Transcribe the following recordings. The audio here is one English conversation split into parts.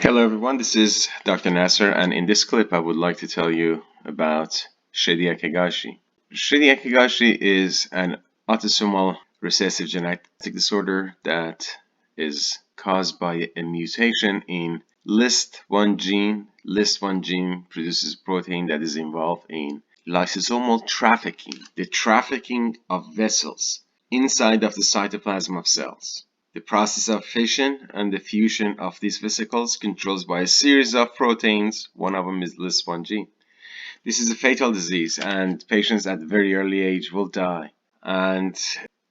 Hello everyone, this is Dr. Nasser, and in this clip I would like to tell you about Chidiak Higashi. Chidiak Higashi is an autosomal recessive genetic disorder that is caused by a mutation in LIST1 gene. LIST1 gene produces protein that is involved in lysosomal trafficking, the trafficking of vessels inside of the cytoplasm of cells. The process of fission and the fusion of these vesicles controls by a series of proteins. One of them is LIST1 gene. This is a fatal disease, and patients at a very early age will die. And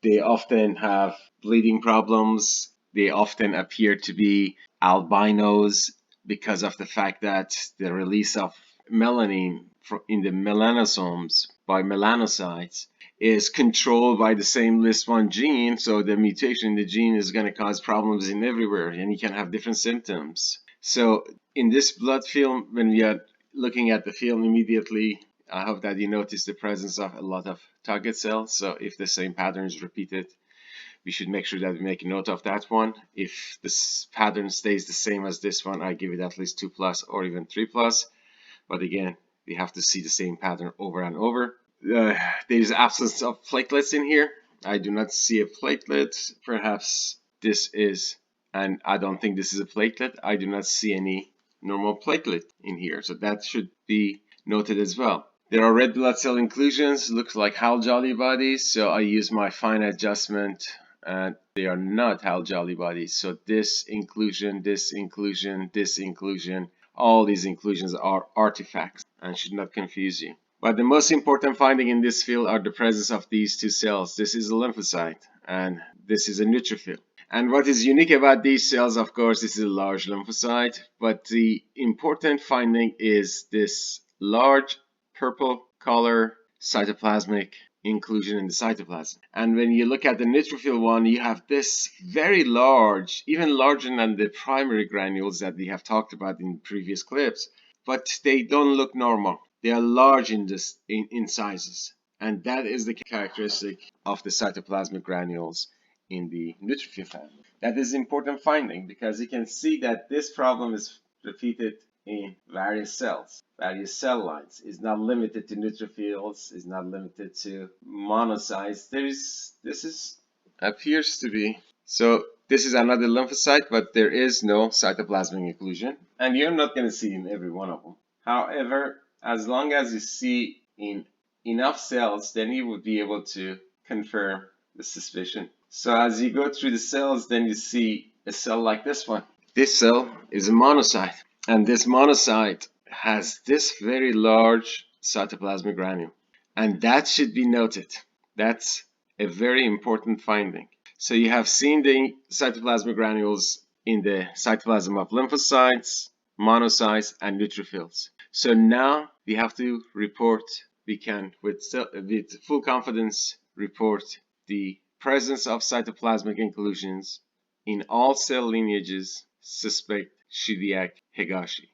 they often have bleeding problems. They often appear to be albinos because of the fact that the release of melanin in the melanosomes by melanocytes is controlled by the same LIST1 gene, so the mutation in the gene is going to cause problems in everywhere, and you can have different symptoms. So in this blood film, when we are looking at the film immediately, I hope that you notice the presence of a lot of target cells. So if the same pattern is repeated, we should make sure that we make a note of that one. If this pattern stays the same as this one, I give it at least 2+ or even 3+. But again, we have to see the same pattern over and over. There is absence of platelets in here. I do not see a platelet. Perhaps this is, and I don't think this is a platelet. I do not see any normal platelet in here, so that should be noted as well. There are red blood cell inclusions, looks like Hal Jolly bodies, so I use my fine adjustment, and they are not Hal Jolly bodies. So this inclusion, this inclusion, this inclusion, all these inclusions are artifacts and should not confuse you. But the most important finding in this field are the presence of these two cells. This is a lymphocyte and this is a neutrophil. And what is unique about these cells, of course, this is a large lymphocyte, but the important finding is this large purple color cytoplasmic inclusion in the cytoplasm. And when you look at the neutrophil one, you have this very large, even larger than the primary granules that we have talked about in previous clips, but they don't look normal. They are large in sizes, and that is the characteristic of the cytoplasmic granules in the neutrophil family. That is an important finding because you can see that this problem is repeated in various cells, various cell lines. It's not limited to neutrophils, it's not limited to monocytes. This appears to be. So this is another lymphocyte, but there is no cytoplasmic inclusion, and you're not going to see in every one of them. However, as long as you see in enough cells, then you would be able to confirm the suspicion. So as you go through the cells, then you see a cell like this one. This cell is a monocyte, and this monocyte has this very large cytoplasmic granule, and that should be noted. That's a very important finding. So you have seen the cytoplasmic granules in the cytoplasm of lymphocytes, monocytes, and neutrophils. So now we have to report, we can with full confidence report the presence of cytoplasmic inclusions in all cell lineages. Suspect Chidiak Higashi.